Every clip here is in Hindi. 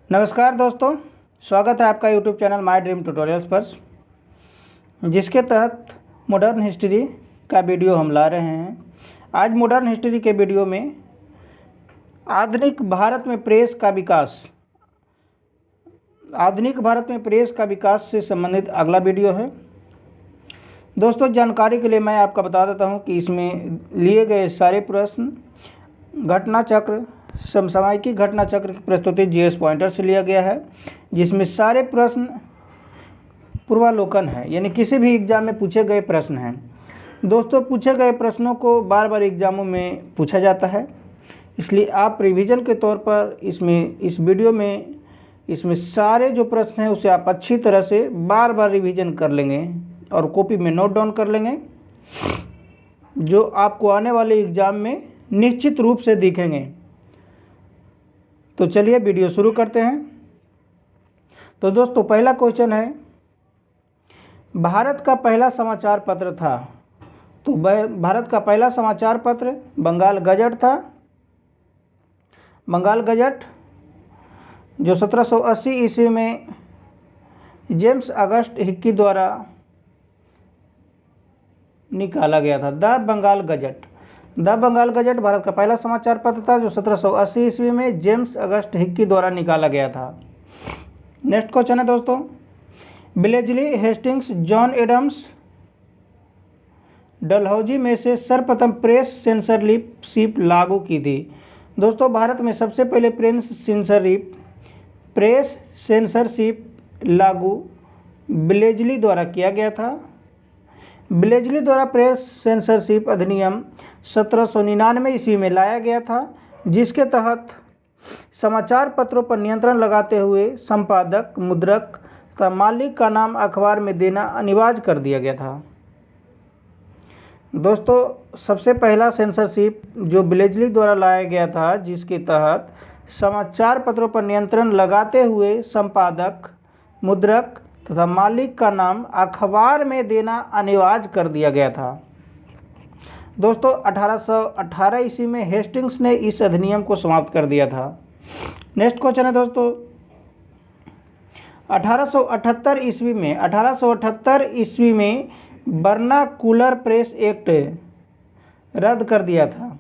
नमस्कार दोस्तों, स्वागत है आपका YouTube channel my dream tutorials पर, जिसके तहत मॉडर्न हिस्ट्री का वीडियो हम ला रहे हैं। आज मॉडर्न हिस्ट्री के वीडियो में आधुनिक भारत में प्रेस का विकास से संबंधित अगला वीडियो है। दोस्तों, जानकारी के लिए मैं आपको बता देता हूं कि इसमें लिए गए सारे प्रश्न घटना चक्र, समसामयिकी घटना चक्र की प्रस्तुति जीएस पॉइंटर से लिया गया है, जिसमें सारे प्रश्न पूर्वालोकन है, यानी किसी भी एग्जाम में पूछे गए प्रश्न हैं। दोस्तों, पूछे गए प्रश्नों को बार बार एग्जामों में पूछा जाता है, इसलिए आप रिवीजन के तौर पर इस वीडियो में इसमें सारे जो प्रश्न हैं उसे आप अच्छी तरह से बार बार रिवीजन कर लेंगे और कॉपी में नोट डाउन कर लेंगे, जो आपको आने वाले एग्ज़ाम में निश्चित रूप से दिखेंगे। तो चलिए वीडियो शुरू करते हैं। तो दोस्तों, पहला क्वेश्चन है, भारत का पहला समाचार पत्र था। तो भारत का पहला समाचार पत्र बंगाल गजट था। बंगाल गजट जो 1780 ईस्वी में जेम्स अगस्ट हिक्की द्वारा निकाला गया था। द बंगाल गजट भारत का पहला समाचार पत्र था, जो 1780 ईस्वी में जेम्स अगस्ट हिक्की द्वारा निकाला गया था। नेक्स्ट क्वेश्चन है दोस्तों, बिलेजली, हेस्टिंग्स, जॉन एडम्स, डलहौजी में से सर्वप्रथम प्रेस सेंसरशिप लागू की थी। दोस्तों, भारत में सबसे पहले प्रेस सेंसरशिप लागू बिलेजली द्वारा किया गया था। बिलेजली द्वारा प्रेस सेंसरशिप अधिनियम 1799 ईस्वी में लाया गया था, जिसके तहत समाचार पत्रों पर नियंत्रण लगाते हुए संपादक, मुद्रक तथा मालिक का नाम अखबार में देना अनिवार्य कर दिया गया था। दोस्तों, सबसे पहला सेंसरशिप जो बिलेजली द्वारा लाया गया था, जिसके तहत समाचार पत्रों पर नियंत्रण लगाते हुए संपादक, मुद्रक तथा मालिक का नाम अखबार में देना अनिवार्य कर दिया गया था। दोस्तों, 1818 ईस्वी में हेस्टिंग्स ने इस अधिनियम को समाप्त कर दिया था। नेक्स्ट क्वेश्चन है दोस्तों, 1878 ईस्वी में वर्नाकुलर प्रेस एक्ट रद्द कर दिया था।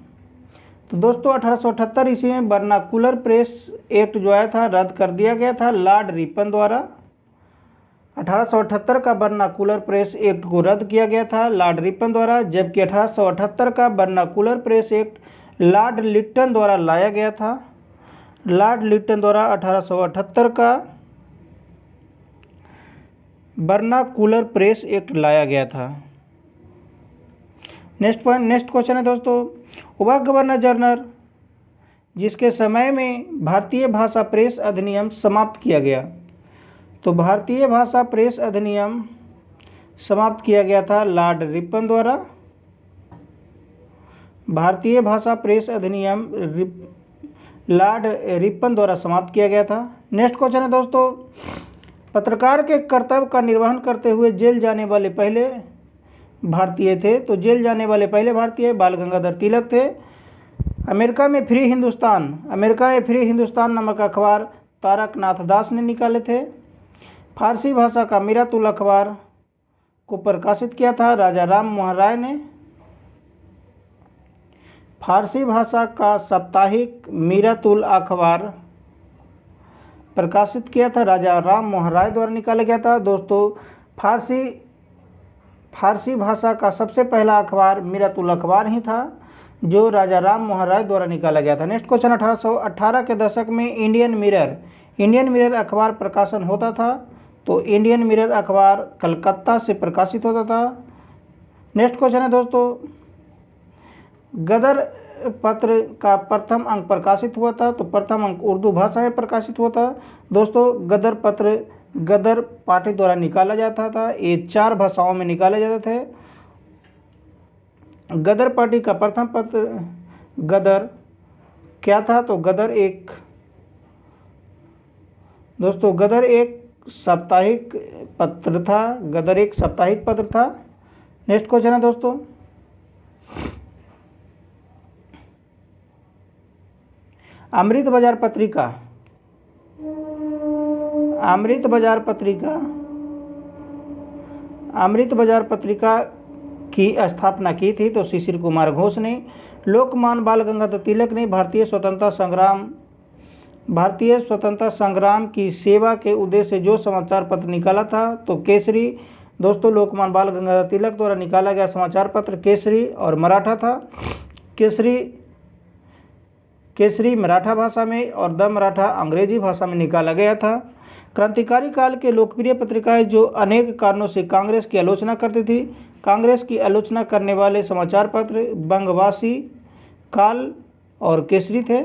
तो दोस्तों, 1878 ईस्वी में वर्नाकुलर प्रेस एक्ट जो आया था रद्द कर दिया गया था लॉर्ड रिपन द्वारा। 1878 का वर्नाकुलर प्रेस एक्ट को रद्द किया गया था लॉर्ड रिपन द्वारा, जबकि 1878 का vernacular press act Lord Lytton द्वारा लाया गया था। लॉर्ड लिट्टन द्वारा 1878 का वर्नाकुलर प्रेस एक्ट लाया गया था। नेक्स्ट क्वेश्चन है दोस्तों, वह गवर्नर जनरल जिसके समय में भारतीय भाषा प्रेस अधिनियम समाप्त किया गया। तो भारतीय भाषा प्रेस अधिनियम समाप्त किया गया था लॉर्ड रिपन द्वारा। भारतीय भाषा प्रेस अधिनियम लॉर्ड रिपन द्वारा समाप्त किया गया था। नेक्स्ट क्वेश्चन है दोस्तों, पत्रकार के कर्तव्य का निर्वहन करते हुए जेल जाने वाले पहले भारतीय थे। तो जेल जाने वाले पहले भारतीय बाल गंगाधर तिलक थे। अमेरिका में फ्री हिंदुस्तान नामक अखबार तारक नाथ दास ने निकाले थे। फारसी भाषा का मीरातुल अखबार को प्रकाशित किया था राजा राम मोहन राय ने। फारसी भाषा का साप्ताहिक मीरातुल अखबार प्रकाशित किया था राजा राम मोहन राय द्वारा निकाला गया था। दोस्तों, फारसी भाषा का सबसे पहला अखबार मीरातुल अखबार ही था, जो राजा राम मोहन राय द्वारा निकाला गया था। नेक्स्ट क्वेश्चन, 1818 के दशक में इंडियन मिरर अखबार प्रकाशन होता था। तो इंडियन मिरर अखबार कलकत्ता से प्रकाशित होता था। नेक्स्ट क्वेश्चन है दोस्तों, गदर पत्र का प्रथम अंक प्रकाशित हुआ था। तो प्रथम अंक उर्दू भाषा में प्रकाशित हुआ था। दोस्तों, गदर पत्र गदर पार्टी द्वारा निकाला जाता था। ये 4 भाषाओं में निकाले जाते थे। गदर पार्टी का प्रथम पत्र गदर क्या था? तो गदर एक साप्ताहिक पत्र था। नेक्स्ट क्वेश्चन है दोस्तों, अमृत बाजार पत्रिका अमृत बाजार पत्रिका की स्थापना की थी? तो शिशिर कुमार घोष ने। लोकमान्य बाल गंगाधर तिलक ने भारतीय स्वतंत्रता संग्राम की सेवा के उद्देश्य से जो समाचार पत्र निकाला था? तो केसरी। दोस्तों, लोकमान्य बाल गंगाधर तिलक द्वारा निकाला गया समाचार पत्र केसरी और मराठा था। केसरी मराठा भाषा में और द मराठा अंग्रेजी भाषा में निकाला गया था। क्रांतिकारी काल के लोकप्रिय पत्रिकाएं जो अनेक कारणों से कांग्रेस की आलोचना करती थी। कांग्रेस की आलोचना करने वाले समाचार पत्र बंगवासी, काल और केसरी थे।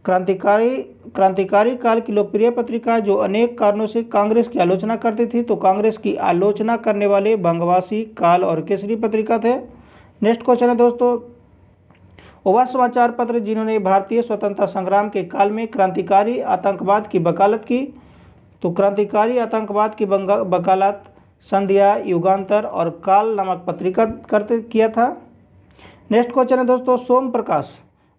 क्रांतिकारी काल की लोकप्रिय पत्रिका जो अनेक कारणों से कांग्रेस की आलोचना करती थी। तो कांग्रेस की आलोचना करने वाले बंगवासी, काल और केसरी पत्रिका थे। नेक्स्ट क्वेश्चन है दोस्तों, वह समाचार पत्र जिन्होंने भारतीय स्वतंत्रता संग्राम के काल में क्रांतिकारी आतंकवाद की वकालत की? तो क्रांतिकारी आतंकवाद की वकालत संध्या, युगांतर और काल नामक पत्रिका किया था। नेक्स्ट क्वेश्चन है दोस्तों, सोम प्रकाश,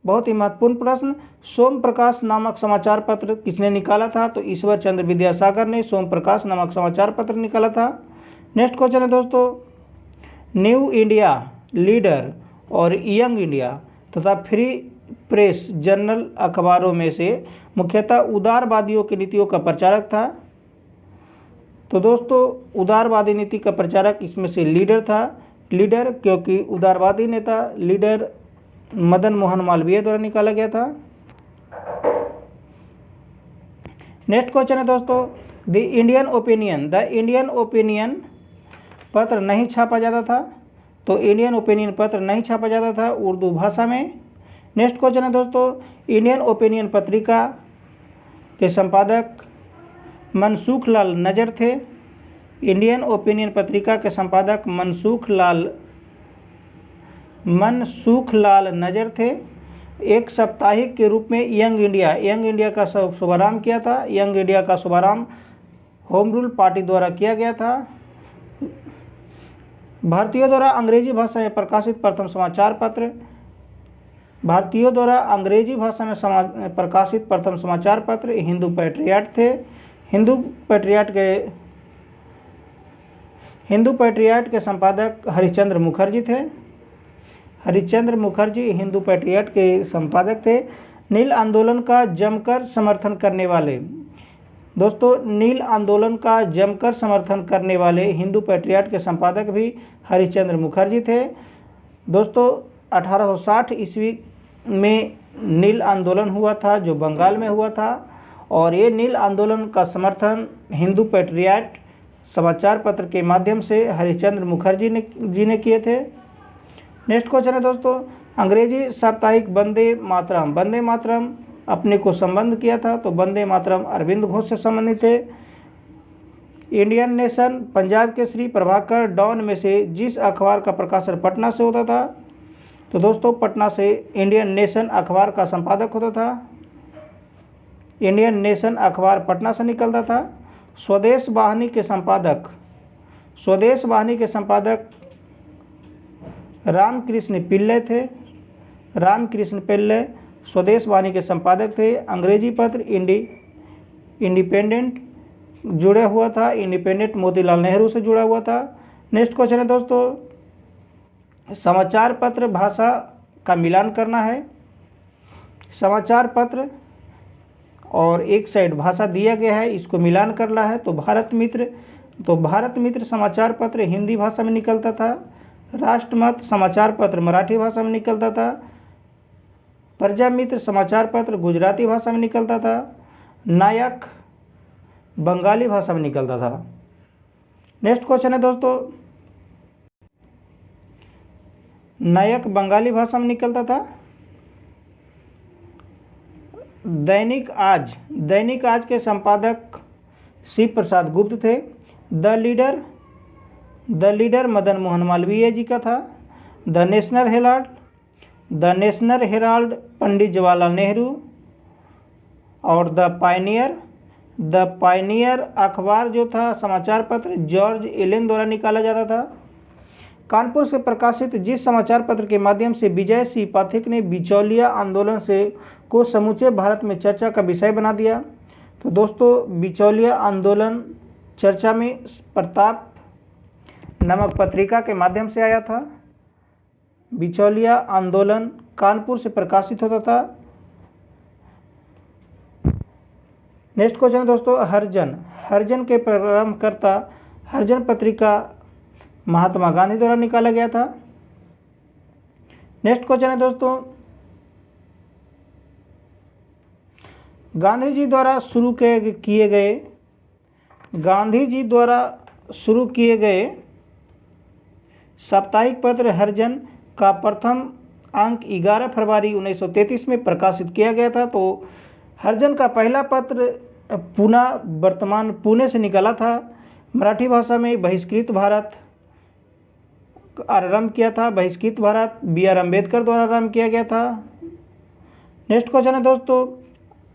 बहुत ही महत्वपूर्ण प्रश्न, सोम प्रकाश नामक समाचार पत्र किसने निकाला था? तो ईश्वर चंद्र विद्यासागर ने सोम प्रकाश नामक समाचार पत्र निकाला था। नेक्स्ट क्वेश्चन है दोस्तों, न्यू इंडिया, लीडर और यंग इंडिया तथा फ्री प्रेस जर्नल अखबारों में से मुख्यतः उदारवादियों की नीतियों का प्रचारक था? तो दोस्तों, उदारवादी नीति का प्रचारक इसमें से लीडर था। लीडर क्योंकि उदारवादी नेता लीडर मदन मोहन मालवीय द्वारा निकाला गया था। नेक्स्ट क्वेश्चन है दोस्तों, द इंडियन ओपिनियन पत्र नहीं छापा जाता था? तो इंडियन ओपिनियन पत्र नहीं छापा जाता था उर्दू भाषा में। नेक्स्ट क्वेश्चन है दोस्तों, इंडियन ओपिनियन पत्रिका के संपादक मनसुख लाल नजर थे। इंडियन ओपिनियन पत्रिका के संपादक मनसुख लाल नजर थे। एक साप्ताहिक के रूप में यंग इंडिया का शुभारंभ किया था। यंग इंडिया का शुभारंभ होम रूल पार्टी द्वारा किया गया था। भारतीयों द्वारा अंग्रेजी भाषा में प्रकाशित प्रथम समाचार पत्र हिंदू पैट्रियट थे। हिंदू पैट्रियट के संपादक हरिश्चंद्र मुखर्जी थे। हरिश्चंद्र मुखर्जी हिंदू पैट्रियट के संपादक थे। नील आंदोलन का जमकर समर्थन करने वाले, दोस्तों, नील आंदोलन का जमकर समर्थन करने वाले हिंदू पैट्रियट के संपादक भी हरिश्चंद्र मुखर्जी थे। दोस्तों, 1860 ईस्वी में नील आंदोलन हुआ था जो बंगाल में हुआ था और ये नील आंदोलन का समर्थन हिंदू पैट्रियट समाचार पत्र के माध्यम से हरिश्चंद्र मुखर्जी जी ने किए थे। नेक्स्ट क्वेश्चन है दोस्तों, अंग्रेजी साप्ताहिक वंदे मातरम अपने को संबंध किया था? तो वंदे मातरम अरविंद घोष से संबंधित थे। Indian nation, Punjab Kesari, Prabhakar, don में से जिस अखबार का प्रकाशन पटना से होता था? तो दोस्तों, पटना से इंडियन नेशन अखबार का संपादक होता था। इंडियन नेशन अखबार पटना से निकलता था। स्वदेश वाहिनी के संपादक रामकृष्ण पिल्ले थे। रामकृष्ण पिल्ले स्वदेश वाहिनी के संपादक थे। अंग्रेजी पत्र इंडिपेंडेंट जुड़ा हुआ था। इंडिपेंडेंट मोतीलाल नेहरू से जुड़ा हुआ था। नेक्स्ट क्वेश्चन है दोस्तों, समाचार पत्र भाषा का मिलान करना है। समाचार पत्र और एक साइड भाषा दिया गया है, इसको मिलान करना है। तो भारत मित्र समाचार पत्र हिंदी भाषा में निकलता था। राष्ट्रमत समाचार पत्र मराठी भाषा में निकलता था। प्रजामित्र समाचार पत्र गुजराती भाषा में निकलता था। नायक बंगाली भाषा में निकलता था। नेक्स्ट क्वेश्चन है दोस्तों, नायक बंगाली भाषा में निकलता था। दैनिक आज के संपादक शिव प्रसाद गुप्त थे। द लीडर मदन मोहन मालवीय जी का था। The national Herald Pandit Jawaharlal Nehru. और द पायनियर अखबार जो था समाचार पत्र जॉर्ज एलन द्वारा निकाला जाता था। कानपुर से प्रकाशित जिस समाचार पत्र के माध्यम से विजय सिंह पाठक ने बिचौलिया आंदोलन को समूचे भारत में चर्चा का विषय बना दिया? तो दोस्तों बिचौलिया आंदोलन चर्चा में प्रताप नामक पत्रिका के माध्यम से आया था। बिचौलिया आंदोलन कानपुर से प्रकाशित होता था। नेक्स्ट क्वेश्चन है दोस्तों हरिजन के प्रारंभकर्ता हरिजन पत्रिका महात्मा गांधी द्वारा निकाला गया था। नेक्स्ट क्वेश्चन है दोस्तों गांधी जी द्वारा शुरू किए गए साप्ताहिक पत्र हरिजन का प्रथम अंक 11 फरवरी 1933 में प्रकाशित किया गया था। तो हरिजन का पहला पत्र वर्तमान पुणे से निकला था। मराठी भाषा में बहिष्कृत भारत आरंभ किया था। बहिष्कृत भारत B.R. अम्बेडकर द्वारा आरंभ किया गया था। नेक्स्ट क्वेश्चन है दोस्तों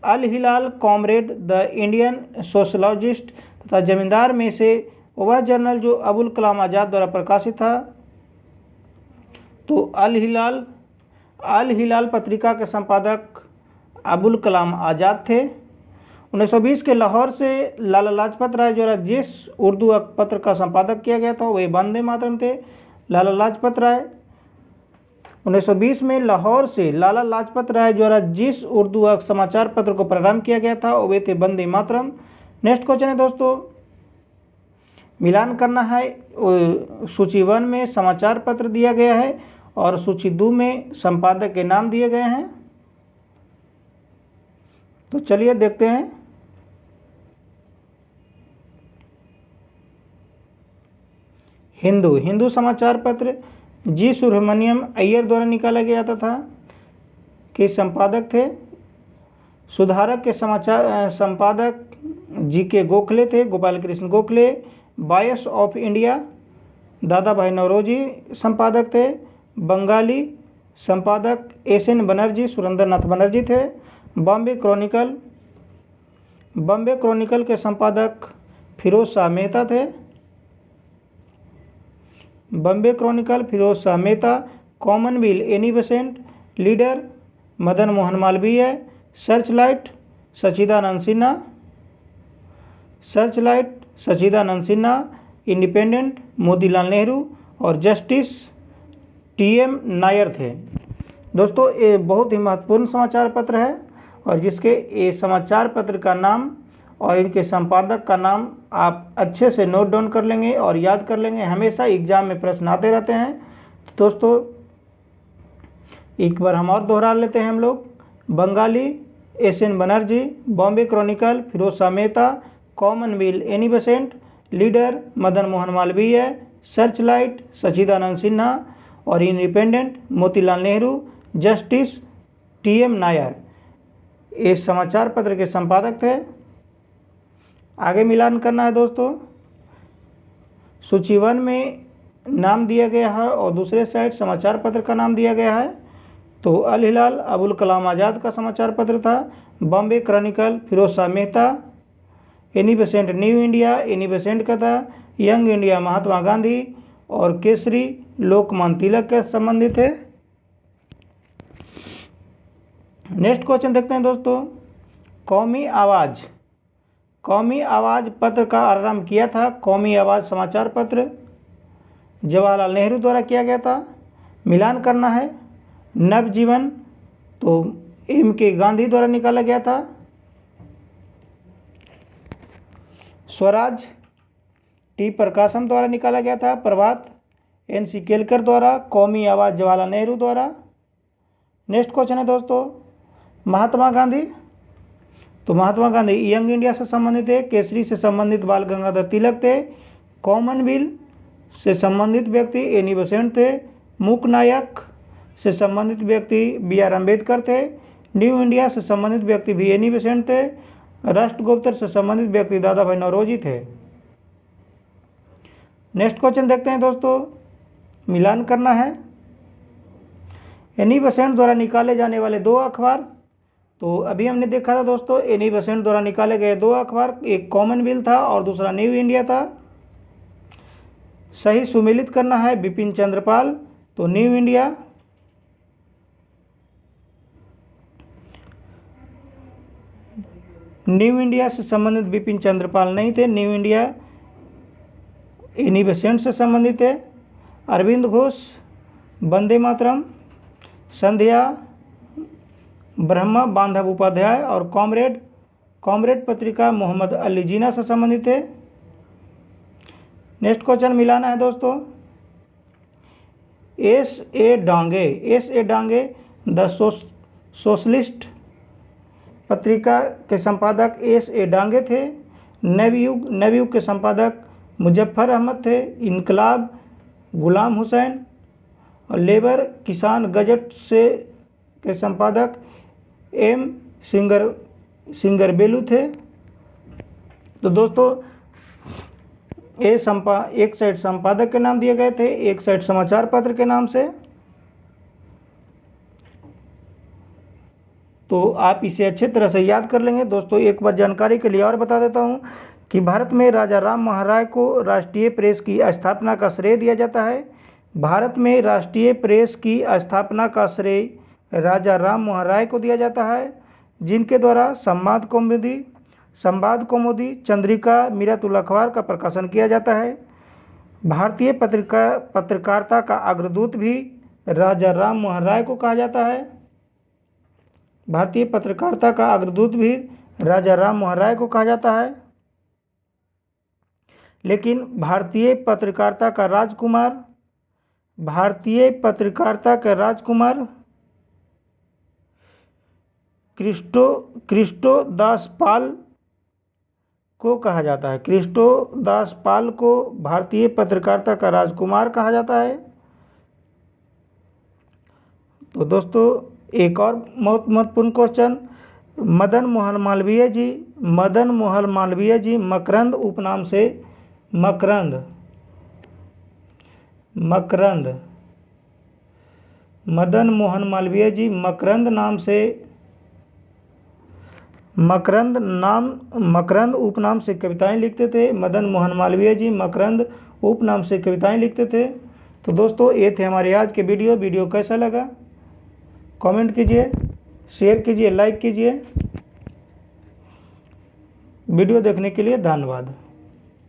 अल हिलाल कॉमरेड द इंडियन सोशलॉजिस्ट तथा जमींदार में से वह जर्नल जो अबुल कलाम आज़ाद द्वारा प्रकाशित था। तो अल हिलाल पत्रिका के संपादक अबुल कलाम आज़ाद थे। 1920 के लाहौर से लाला लाजपत राय द्वारा जिस उर्दू पत्र का संपादक किया गया था वे वंदे मातरम थे। लाला लाजपत राय 1920 में लाहौर से लाला लाजपत राय द्वारा जिस उर्दू समाचार पत्र को प्रारंभ किया गया था वे थे वंदे मातरम। नेक्स्ट क्वेश्चन है दोस्तों मिलान करना है। सूची 1 में समाचार पत्र दिया गया है और सूची 2 में संपादक के नाम दिए गए हैं। तो चलिए देखते हैं। हिंदू समाचार पत्र जी सुब्रमण्यम अय्यर द्वारा निकाला गया था के संपादक थे। सुधारक के संपादक G.K. गोखले थे, Gopal Krishna Gokhale. Voice of India दादा भाई नौरोजी संपादक थे। बंगाली संपादक S.N. बनर्जी सुरेंद्र नाथ बनर्जी थे। बॉम्बे क्रॉनिकल के संपादक फिरोज शाह मेहता थे। Bombay Chronicle Firoz Shah Mehta. Commonwealth Annie Besant. Leader Madan Mohan Malviya. Searchlight Sachchidanand Sinha. Independent Motilal Nehru और जस्टिस T.M. नायर थे। दोस्तों ये बहुत ही महत्वपूर्ण समाचार पत्र है और जिसके ये समाचार पत्र का नाम और इनके संपादक का नाम आप अच्छे से नोट डाउन कर लेंगे और याद कर लेंगे। हमेशा एग्जाम में प्रश्न आते रहते हैं। तो दोस्तों एक बार हम और दोहरा लेते हैं हम लोग। Bengalee S.N. Banerjee. Bombay Chronicle Firoz Shah Mehta. Commonwealth Annie Besant. Leader Madan Mohan Malviya. Searchlight Sachchidanand Sinha और independent Motilal Nehru. Justice T.M. Nair इस समाचार पत्र के संपादक थे। आगे मिलान करना है दोस्तों। सूची 1 में नाम दिया गया है और दूसरे साइड समाचार पत्र का नाम दिया गया है। तो अल हिलाल अबुल कलाम आज़ाद का समाचार पत्र था। Bombay Chronicle Firoz Shah Mehta. Annie Besant New India Annie Besant का था। यंग इंडिया महात्मा गांधी और केसरी लोकमान्य तिलक के संबंधित है। नेक्स्ट क्वेश्चन देखते हैं दोस्तों। कौमी आवाज़ पत्र का आरंभ किया था। कौमी आवाज़ समाचार पत्र जवाहरलाल नेहरू द्वारा किया गया था। मिलान करना है। नवजीवन तो M.K. गांधी द्वारा निकाला गया था। स्वराज T. प्रकाशम द्वारा निकाला गया था। प्रभात N.C. केलकर द्वारा। कौमी आवाज़ जवाहरलाल नेहरू द्वारा। नेक्स्ट क्वेश्चन है दोस्तों महात्मा गांधी। तो महात्मा गांधी यंग इंडिया से संबंधित है। केसरी से संबंधित बाल गंगाधर तिलक थे। कॉमनवेल्थ से संबंधित व्यक्ति एनी बेसेंट थे। मूक नायक से संबंधित व्यक्ति B.R. अम्बेडकर थे। न्यू इंडिया से संबंधित व्यक्ति भी एनी बेसेंट थे। राष्ट्रगोप्तर से संबंधित व्यक्ति दादा भाई नौरोजी थे। नेक्स्ट क्वेश्चन देखते हैं दोस्तों। मिलान करना है। एनी बेसेंट द्वारा निकाले जाने वाले 2 अखबार। तो अभी हमने देखा था दोस्तों एनी बेसेंट द्वारा निकाले गए 2 अखबार, एक कॉमनवेल्थ था और दूसरा न्यू इंडिया था। सही सुमेलित करना है। बिपिन चंद्रपाल तो न्यू इंडिया। न्यू इंडिया से संबंधित बिपिन चंद्रपाल नहीं थे, न्यू इंडिया इनिवेसेंट से संबंधित है। अरविंद घोष वंदे मातरम, संध्या ब्रह्मा बांधव उपाध्याय और कॉमरेड पत्रिका मोहम्मद अली जिन्ना से संबंधित है। नेक्स्ट क्वेश्चन मिलाना है दोस्तों। S A Dange the socialist पत्रिका के संपादक एस ए डांगे थे। नवयुग के संपादक मुजफ्फर अहमद थे। इनकलाब गुलाम हुसैन और लेबर किसान गजट से के संपादक एम सिंगर बेलू थे। तो दोस्तों एक साइड संपादक के नाम दिए गए थे, एक साइड समाचार पत्र के नाम से। तो आप इसे अच्छे तरह से याद कर लेंगे। दोस्तों एक बार जानकारी के लिए और बता देता हूँ कि भारत में राजा राम मोहन राय को राष्ट्रीय प्रेस की स्थापना का श्रेय दिया जाता है। भारत में राष्ट्रीय प्रेस की स्थापना का श्रेय राजा राम मोहन राय को दिया जाता है, जिनके द्वारा संवाद कौमुदी, चंद्रिका, मीरातुल अखबार का प्रकाशन किया जाता है। भारतीय पत्रकारिता का अग्रदूत भी राजा राम मोहन राय को कहा जाता है। भारतीय पत्रकारिता का अग्रदूत भी राजा राम मोहन राय को कहा जाता है। लेकिन भारतीय पत्रकारिता का राजकुमार क्रिस्टो दास पाल को कहा जाता है। क्रिस्टो दास पाल को भारतीय पत्रकारिता का राजकुमार कहा जाता है। तो दोस्तों एक और महत्वपूर्ण क्वेश्चन, मदन मोहन मालवीय जी मकरंद उपनाम से मदन मोहन मालवीय जी मकरंद उपनाम से कविताएं लिखते थे। मदन मोहन मालवीय जी मकरंद उपनाम से कविताएं लिखते थे। तो दोस्तों ये थे हमारे आज के वीडियो कैसा लगा कमेंट कीजिए, शेयर कीजिए, लाइक कीजिए। वीडियो देखने के लिए धन्यवाद।